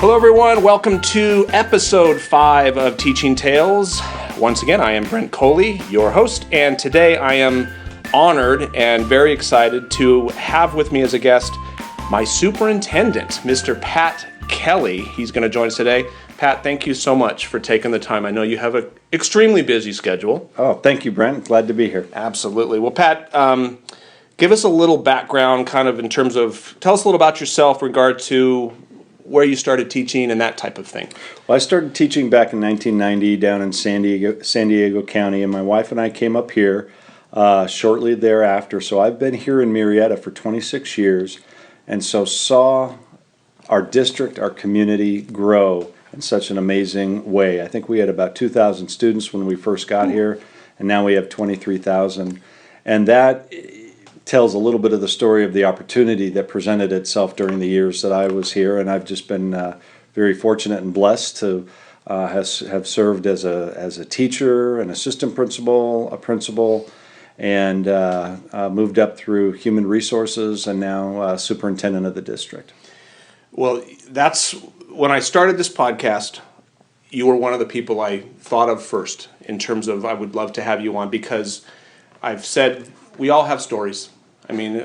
Hello everyone, welcome to episode 5 of Teaching Tales. Once again, I am Brent, your host, and today I am honored and very excited to have with me as a guest my superintendent, Mr. Pat Kelley. He's going to join us today. Pat, thank you so much for taking the time. I know you have an extremely busy schedule. Oh, thank you, Brent. Glad to be here. Absolutely. Well, Pat, give us a little background kind of in terms of, tell us a little about yourself in regard to where you started teaching and that type of thing. Well, I started teaching back in 1990 down in San Diego County, and my wife and I came up here shortly thereafter. So I've been here in Murrieta for 26 years, and so saw our district, our community grow in such an amazing way. I think we had about 2,000 students when we first got here, and now we have 23,000. And that tells a little bit of the story of the opportunity that presented itself during the years that I was here, and I've just been very fortunate and blessed to have served as a teacher, an assistant principal, a principal, and moved up through human resources, and now superintendent of the district. Well, that's when I started this podcast. You were one of the people I thought of first in terms of I would love to have you on, because I've said we all have stories. I mean,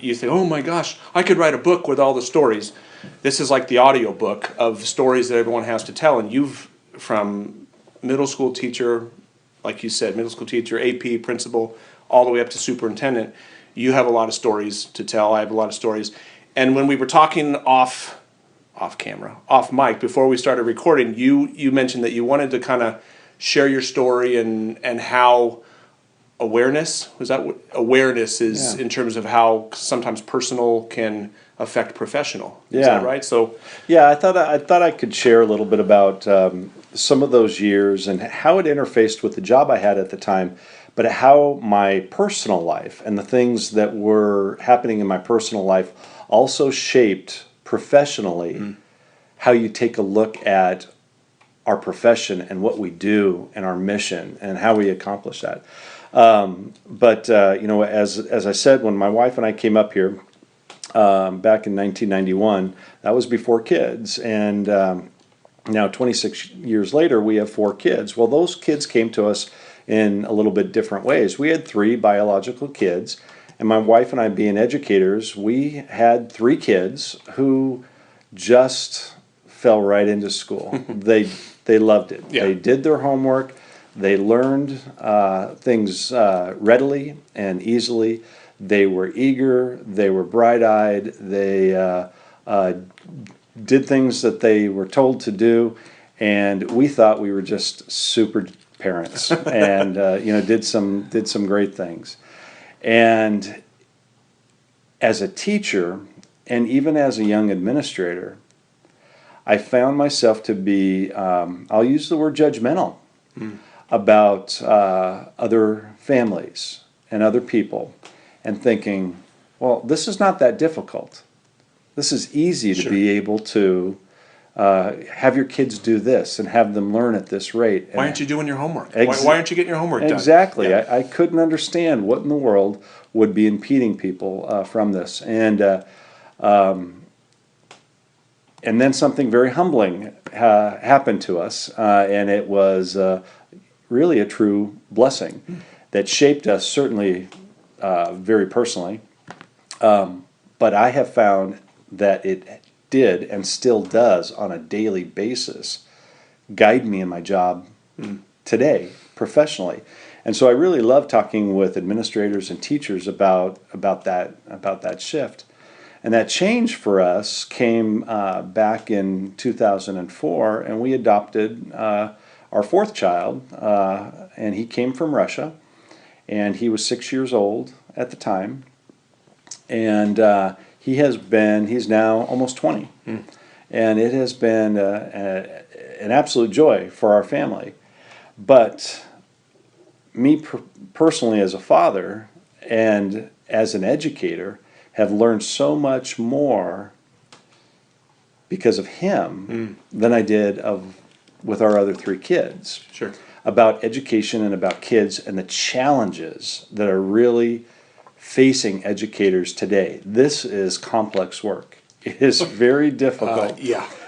you think, oh my gosh, I could write a book with all the stories. This is like the audio book of stories that everyone has to tell. And you've, from middle school teacher, like you said, middle school teacher, AP, principal, all the way up to superintendent, you have a lot of stories to tell. I have a lot of stories. And when we were talking off camera, off mic, before we started recording, you mentioned that you wanted to kind of share your story and how awareness is in terms of how sometimes personal can affect professional. Is that right? So yeah, I thought I could share a little bit about some of those years and how it interfaced with the job I had at the time, but how my personal life and the things that were happening in my personal life also shaped professionally how you take a look at our profession and what we do and our mission and how we accomplish that. But as I said, when my wife and I came up here back in 1991, that was before kids, and now 26 years later, we have 4 kids. Well, those kids came to us in a little bit different ways. We had 3 biological kids, and my wife and I, being educators, we had 3 kids who just fell right into school. They loved it. Yeah. They did their homework. They learned things readily and easily. They were eager. They were bright-eyed. They did things that they were told to do, and we thought we were just super parents, and did some great things. And as a teacher, and even as a young administrator, I found myself to be, I'll use the word judgmental, about other families and other people, and thinking, well, this is not that difficult. This is easy to be able to have your kids do this and have them learn at this rate. Why aren't you doing your homework? Why aren't you getting your homework done? Exactly. Yeah. I couldn't understand what in the world would be impeding people from this. And then something very humbling happened to us, and it was really a true blessing that shaped us, certainly very personally. But I have found that it did and still does on a daily basis guide me in my job today, professionally. And so I really love talking with administrators and teachers about that shift. And that change for us came back in 2004, and we adopted our 4th child, and he came from Russia, and he was 6 years old at the time, and he's now almost 20, and it has been an absolute joy for our family. But me personally as a father and as an educator have learned so much more because of him than I did with our other 3 kids. Sure. About education and about kids and the challenges that are really facing educators today. This is complex work. It is very difficult.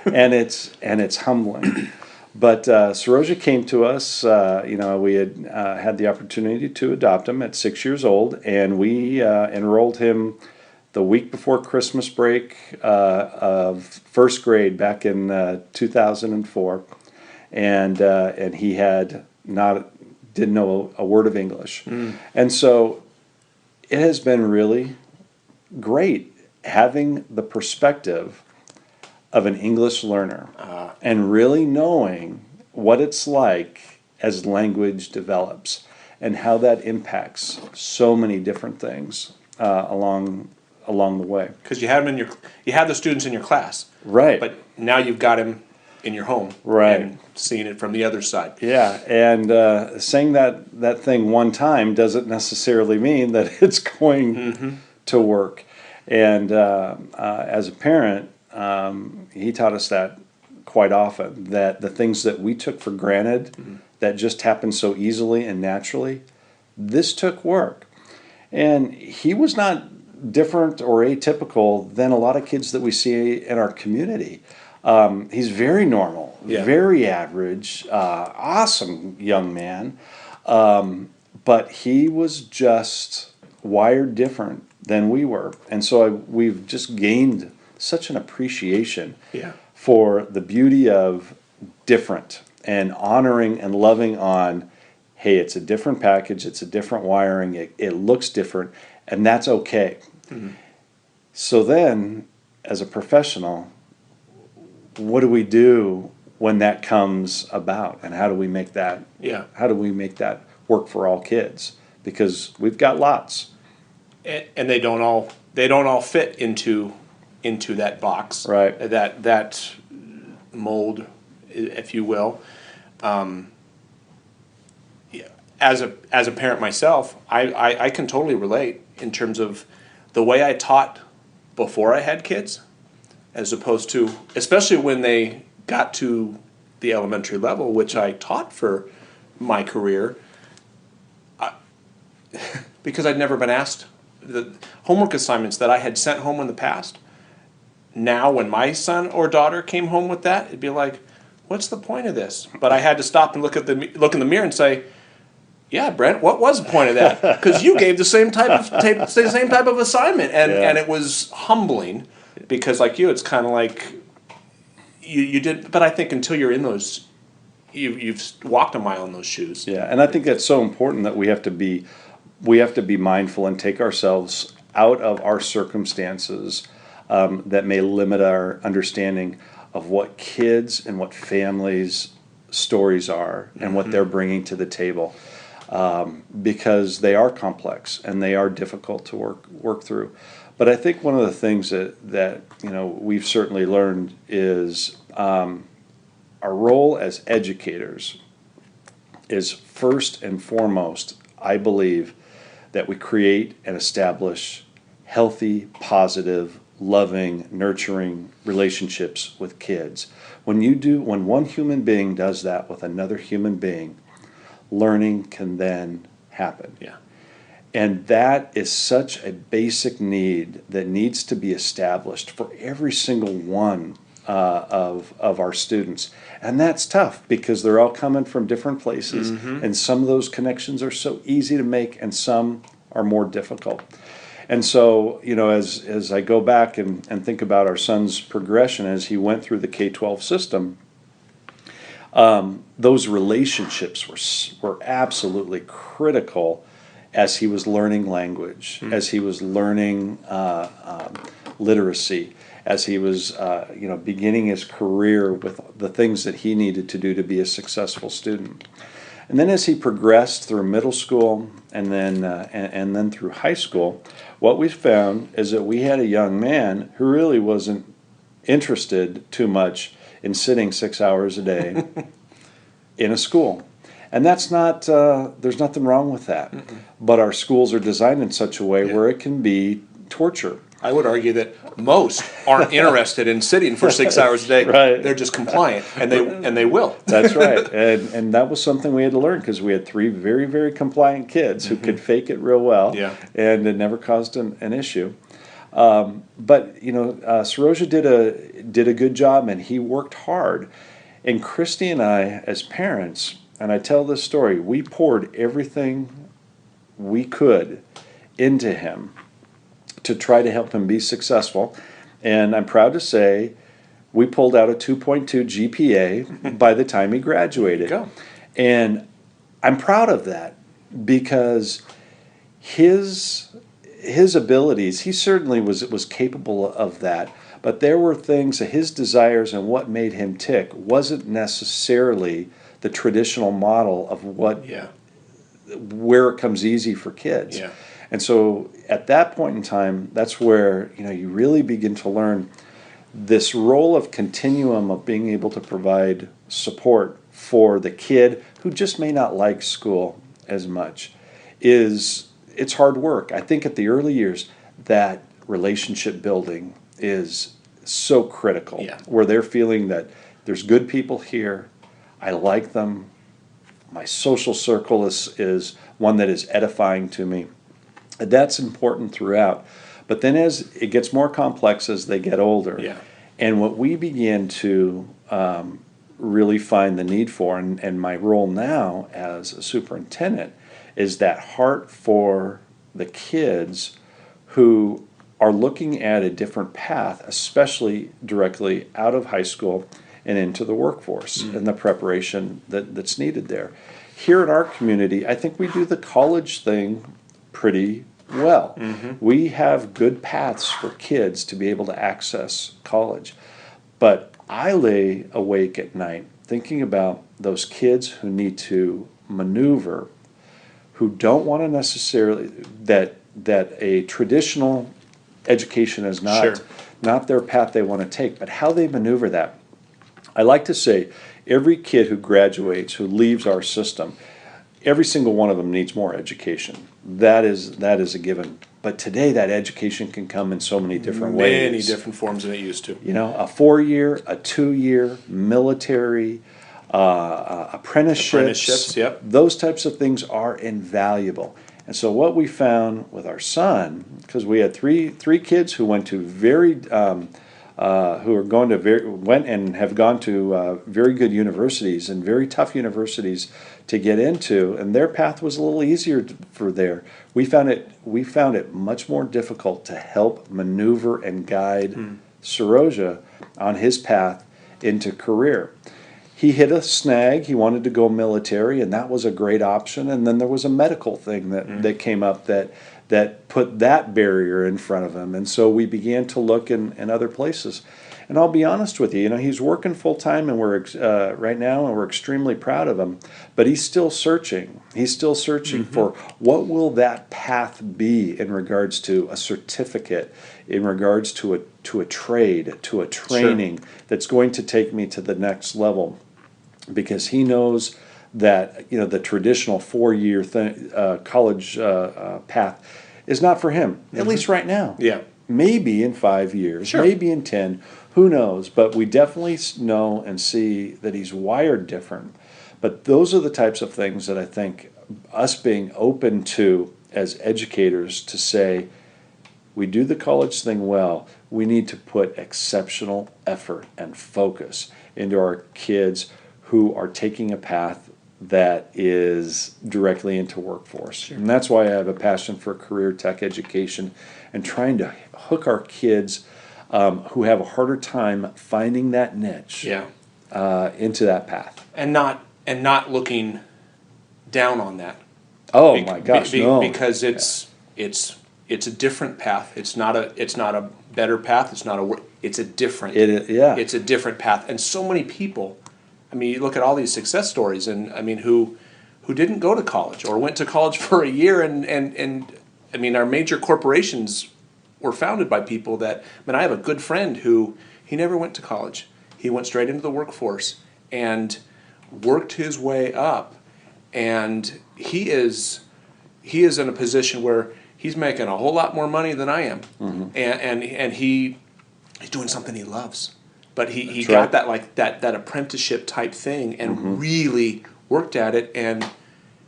it's humbling. But Saroja came to us. We had had the opportunity to adopt him at 6 years old, and we enrolled him the week before Christmas break of first grade back in 2004, and he didn't know a word of English, and so it has been really great having the perspective of an English learner and really knowing what it's like as language develops and how that impacts so many different things along the way. Because you had the students in your class, Right. but now you've got him in your home, Right. and seeing it from the other side. Yeah, and saying that thing one time doesn't necessarily mean that it's going to work. And as a parent, he taught us that quite often, that the things that we took for granted that just happened so easily and naturally, this took work. And he was not different or atypical than a lot of kids that we see in our community. He's very normal, very average, awesome young man, but he was just wired different than we were. And so we've just gained such an appreciation for the beauty of different and honoring and loving on, hey, it's a different package, it's a different wiring, it looks different, and that's okay. So then, as a professional, what do we do when that comes about, and how do we make that work for all kids? Because we've got lots, And they don't all fit into that box, right? That mold, if you will. As a parent myself, I can totally relate in terms of the way I taught before I had kids, as opposed to, especially when they got to the elementary level, which I taught for my career, because I'd never been asked. The homework assignments that I had sent home in the past, now when my son or daughter came home with that, it'd be like, what's the point of this? But I had to stop and look in the mirror and say, yeah, Brent, what was the point of that? Because you gave the same type of assignment, and it was humbling, because like you, it's kind of like you did. But I think until you're in those, you've walked a mile in those shoes. Yeah, and I think that's so important that we have to be mindful and take ourselves out of our circumstances that may limit our understanding of what kids and what families' stories are and what they're bringing to the table. Because they are complex and they are difficult to work through. But I think one of the things that we've certainly learned is our role as educators is first and foremost, I believe, that we create and establish healthy, positive, loving, nurturing relationships with kids. When one human being does that with another human being, learning can then happen. Yeah. And that is such a basic need that needs to be established for every single one of our students. And that's tough because they're all coming from different places, and some of those connections are so easy to make and some are more difficult. And so, as I go back and think about our son's progression as he went through the K-12 system, those relationships were absolutely critical as he was learning language, as he was learning literacy, as he was beginning his career with the things that he needed to do to be a successful student. And then as he progressed through middle school and then through high school, what we found is that we had a young man who really wasn't interested too much in sitting 6 hours a day in a school. And that's not, there's nothing wrong with that. But our schools are designed in such a way where it can be torture. I would argue that most aren't interested in sitting for 6 hours a day. Right. They're just compliant, and they will. That's right. And that was something we had to learn because we had 3 very, very compliant kids who could fake it real well. Yeah. And it never caused an issue. But Saroja did a good job, and he worked hard. And Christy and I, as parents, and I tell this story, we poured everything we could into him to try to help him be successful. And I'm proud to say we pulled out a 2.2 GPA by the time he graduated. Go. And I'm proud of that because his abilities, he certainly was capable of that, but there were things that his desires and what made him tick wasn't necessarily the traditional model of where it comes easy for kids. Yeah. And so at that point in time, that's where you really begin to learn this role of continuum of being able to provide support for the kid who just may not like school as much. It's hard work. I think at the early years that relationship building is so critical. Yeah. Where they're feeling that there's good people here, I like them, my social circle is one that is edifying to me. That's important throughout. But then as it gets more complex as they get older, Yeah. and what we begin to really find the need for, and my role now as a superintendent, is that heart for the kids who are looking at a different path, especially directly out of high school and into the workforce and the preparation that's needed there. Here in our community, I think we do the college thing pretty well. We have good paths for kids to be able to access college. But I lay awake at night thinking about those kids who need to maneuver, who don't want to necessarily, that a traditional education is not their path they want to take, but how they maneuver that. I like to say every kid who graduates, who leaves our system, every single one of them needs more education. That is a given. But today that education can come in so many different ways. Many different forms than it used to. A 4-year, a 2-year, military, apprenticeships. Yep. Those types of things are invaluable. And so what we found with our son, because we had three kids who went to went and have gone to very good universities and very tough universities to get into, and their path was a little easier for there. We found it much more difficult to help maneuver and guide Saroja on his path into career. He hit a snag. He wanted to go military, and that was a great option. And then there was a medical thing that came up that put that barrier in front of him. And so we began to look in other places. And I'll be honest with you, he's working full time, and we're right now, and we're extremely proud of him. But he's still searching. He's still searching for what will that path be in regards to a certificate, in regards to a trade, to a training that's going to take me to the next level, because he knows that the traditional 4-year college path is not for him, at least right now. Yeah. Maybe in 5 years, maybe in 10, who knows? But we definitely know and see that he's wired different. But those are the types of things that I think us being open to as educators to say, we do the college thing well, we need to put exceptional effort and focus into our kids who are taking a path that is directly into workforce. And that's why I have a passion for career tech education and trying to hook our kids who have a harder time finding that niche into that path. And not looking down on that. Oh my gosh, no. Because it's a different path. It's not a better path. It's a different. It's a different path. And so many people, you look at all these success stories, and who didn't go to college or went to college for a year, and our major corporations were founded by people that. I have a good friend who he never went to college. He went straight into the workforce and worked his way up, and he is in a position where he's making a whole lot more money than I am, and he's doing something he loves. But he got that apprenticeship type thing and really worked at it, and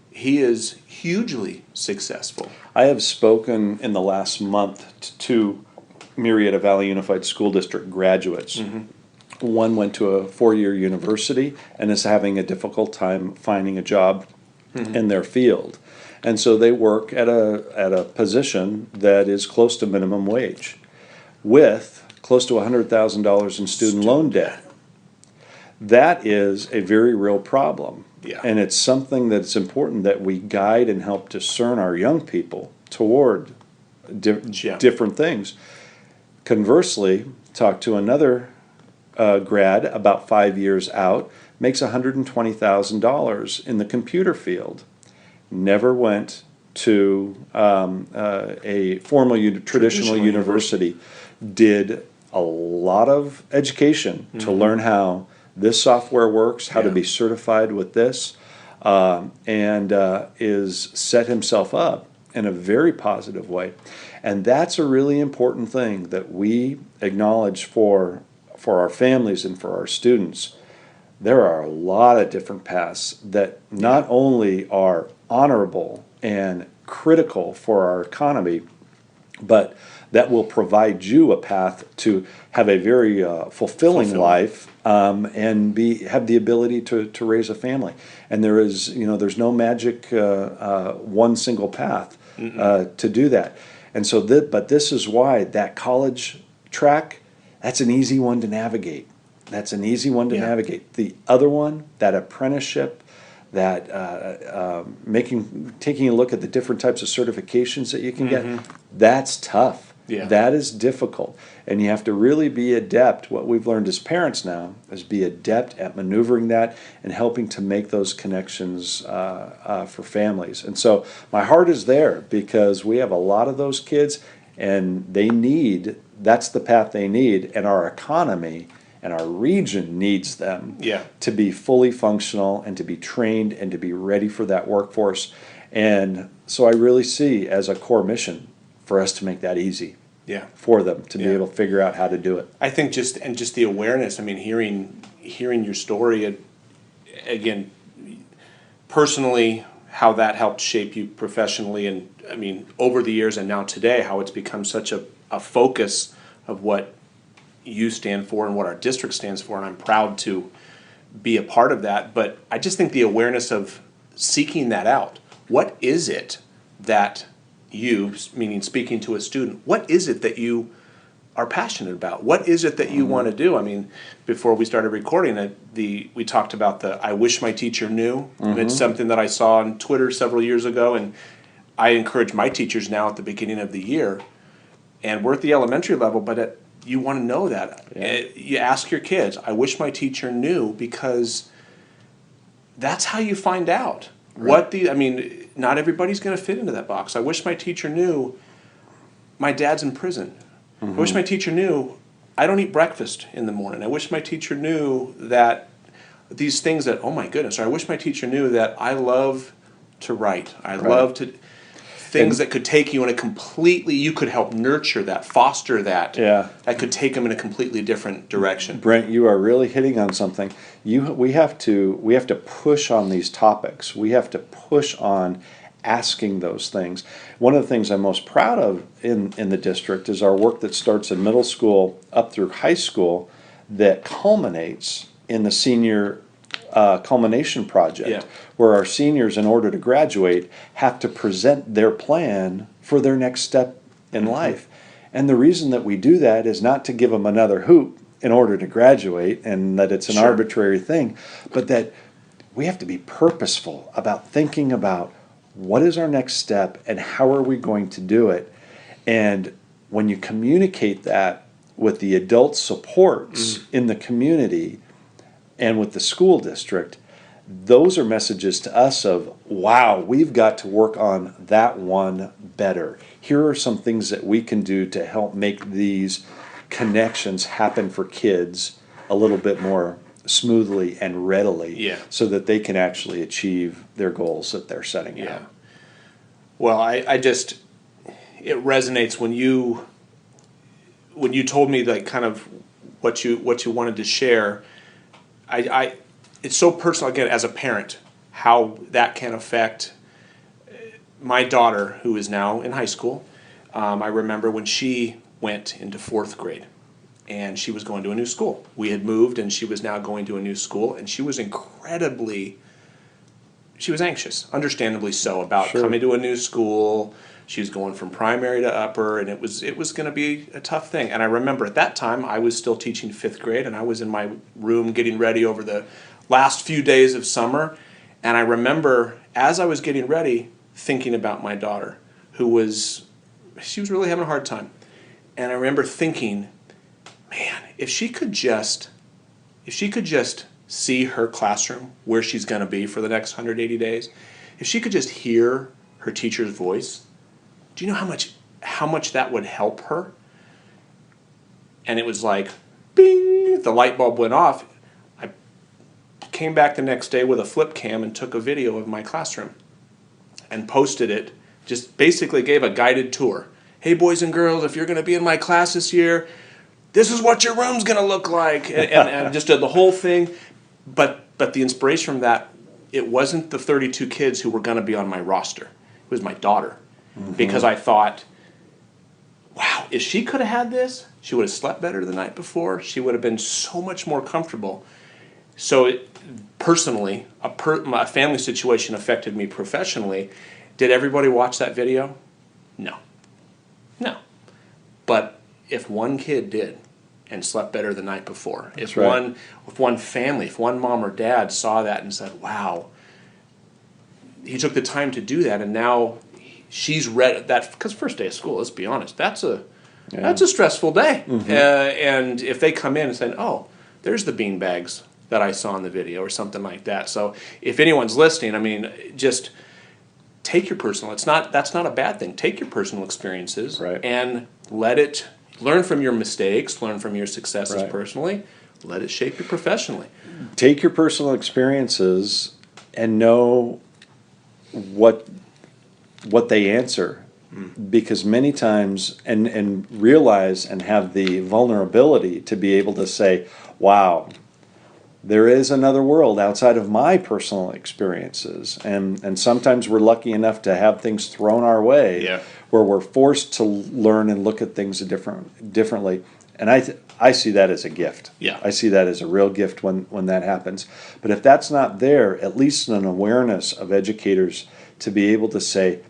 he is hugely successful. I have spoken in the last month to Murrieta Valley Unified School District graduates. One went to a 4-year university and is having a difficult time finding a job in their field. And so they work at a position that is close to minimum wage with close to $100,000 in student loan debt. That is a very real problem. Yeah. And it's something that's important that we guide and help discern our young people toward different things. Conversely, talk to another grad about 5 years out, makes $120,000 in the computer field, never went to a formal traditional university, did a lot of education to learn how this software works, how to be certified with this, and is set himself up in a very positive way. And that's a really important thing that we acknowledge for our families and for our students. There are a lot of different paths that not only are honorable and critical for our economy, but that will provide you a path to have a very fulfilling life and have the ability to raise a family. And there's no magic one single path to do that. And so, but this is why that college track, that's an easy one to navigate. That's an easy one to navigate. The other one, that apprenticeship, that taking a look at the different types of certifications that you can get, that's tough. Yeah. That is difficult. And you have to really be adept. What we've learned as parents now is be adept at maneuvering that and helping to make those connections for families. And so my heart is there because we have a lot of those kids and that's the path they need. And our economy and our region needs them to be fully functional and to be trained and to be ready for that workforce. And so I really see as a core mission for us to make that easy for them to be able to figure out how to do it. I think just the awareness. I mean, hearing your story again, personally, how that helped shape you professionally, and I mean over the years and now today, how it's become such a focus of what you stand for and what our district stands for, and I'm proud to be a part of that. But I just think the awareness of seeking that out. What is it that you, meaning speaking to a student, what is it that you are passionate about? What is it that you want to do? I mean, before we started recording we talked about I wish my teacher knew, and it's something that I saw on Twitter several years ago, and I encourage my teachers now at the beginning of the year, and we're at the elementary level, but you want to know that. You ask your kids, I wish my teacher knew, because that's how you find out. Right. Not everybody's going to fit into that box. I wish my teacher knew my dad's in prison. I wish my teacher knew I don't eat breakfast in the morning. I wish my teacher knew that these things that, oh my goodness, or I wish my teacher knew that I love to write. I love to, things that could take you in a completely, you could help nurture that, foster that. Yeah. That could take them in a completely different direction. Brent, you are really hitting on something. We have to push on these topics. We have to push on asking those things. One of the things I'm most proud of in the district is our work that starts in middle school up through high school that culminates in the senior culmination project, where our seniors, in order to graduate, have to present their plan for their next step in life. And the reason that we do that is not to give them another hoop in order to graduate and that it's an arbitrary thing, but that we have to be purposeful about thinking about what is our next step and how are we going to do it. And when you communicate that with the adult supports in the community and with the school district, those are messages to us of, wow, we've got to work on that one better. Here are some things that we can do to help make these connections happen for kids a little bit more smoothly and readily, so that they can actually achieve their goals that they're setting out. Well, it resonates when you told me like kind of what you wanted to share. It's so personal, again, as a parent, how that can affect my daughter, who is now in high school. I remember when she went into 4th grade. And she was going to a new school. We had moved, and she was now going to a new school, and she was anxious, understandably so, about coming to a new school. She was going from primary to upper, and it was going to be a tough thing. And I remember at that time, I was still teaching 5th grade, and I was in my room getting ready over the last few days of summer. And I remember, as I was getting ready, thinking about my daughter, she was really having a hard time. And I remember thinking, man, if she could just see her classroom where she's going to be for the next 180 days, if she could just hear her teacher's voice, do you know how much that would help her? And it was like, bing, the light bulb went off. I came back the next day with a flip cam and took a video of my classroom and posted it, just basically gave a guided tour. Hey, boys and girls, if you're going to be in my class this year, this is what your room's going to look like, and just did the whole thing. But the inspiration from that, it wasn't the 32 kids who were going to be on my roster. It was my daughter. Mm-hmm. Because I thought, wow, if she could have had this, she would have slept better the night before. She would have been so much more comfortable. So personally, a family situation affected me professionally. Did everybody watch that video? No. But if one kid did and slept better the night before, if one family, if one mom or dad saw that and said, wow, he took the time to do that, and now she's read that, because first day of school, let's be honest, that's a stressful day. Mm-hmm. And if they come in and say, oh, there's the bean bags that I saw in the video or something like that. So if anyone's listening, I mean, just take your personal, that's not a bad thing. Take your personal experiences and learn from your mistakes, learn from your successes personally, let it shape you professionally. Take your personal experiences and know what they answer, because many times, and realize and have the vulnerability to be able to say, wow, there is another world outside of my personal experiences, and sometimes we're lucky enough to have things thrown our way where we're forced to learn and look at things differently. And I see that as a gift. Yeah. I see that as a real gift when that happens. But if that's not there, at least an awareness of educators to be able to say,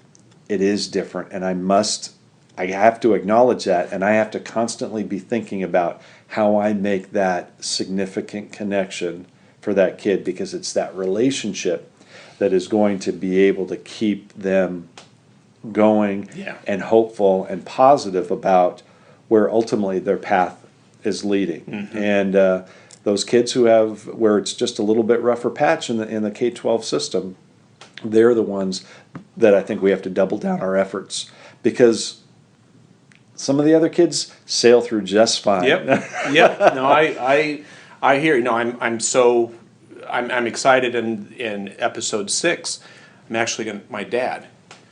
it is different, and I have to acknowledge that, and I have to constantly be thinking about how I make that significant connection for that kid, because it's that relationship that is going to be able to keep them going and hopeful and positive about where ultimately their path is leading. Mm-hmm. And those kids where it's just a little bit rougher patch in the K-12 system, they're the ones that I think we have to double down our efforts, because some of the other kids sail through just fine. Yep. No, I hear you. No, I'm excited. In episode 6, I'm actually my dad.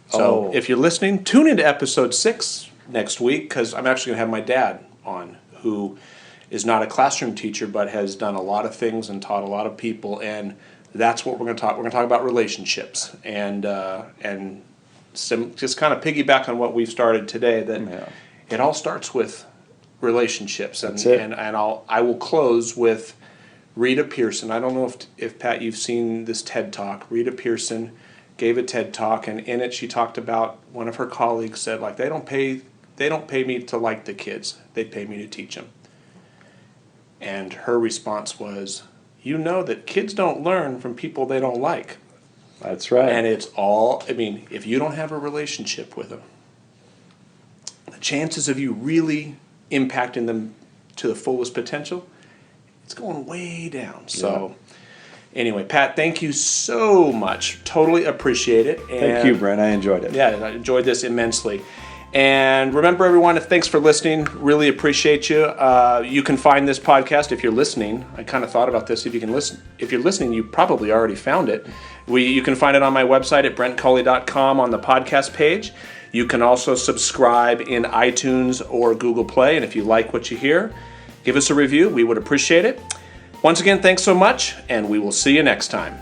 So if you're listening, tune into episode 6 next week, because I'm actually going to have my dad on, who is not a classroom teacher but has done a lot of things and taught a lot of people, and that's what we're going to talk. We're going to talk about relationships and just kind of piggyback on what we've started today. That it all starts with relationships, and I will close with Rita Pearson. I don't know if Pat, you've seen this TED Talk. Rita Pearson gave a TED Talk, and in it she talked about, one of her colleagues said, like, they don't pay me to like the kids, they pay me to teach them. And her response was, you know that kids don't learn from people they don't like. That's right. And it's all, I mean, if you don't have a relationship with them, the chances of you really impacting them to the fullest potential, it's going way down. So anyway, Pat, thank you so much. Totally appreciate it. And thank you, Brent. I enjoyed it. Yeah, I enjoyed this immensely. And remember, everyone, thanks for listening. Really appreciate you. You can find this podcast if you're listening. I kind of thought about this. If you're listening, you probably already found it. You can find it on my website at brentculley.com on the podcast page. You can also subscribe in iTunes or Google Play. And if you like what you hear, give us a review. We would appreciate it. Once again, thanks so much, and we will see you next time.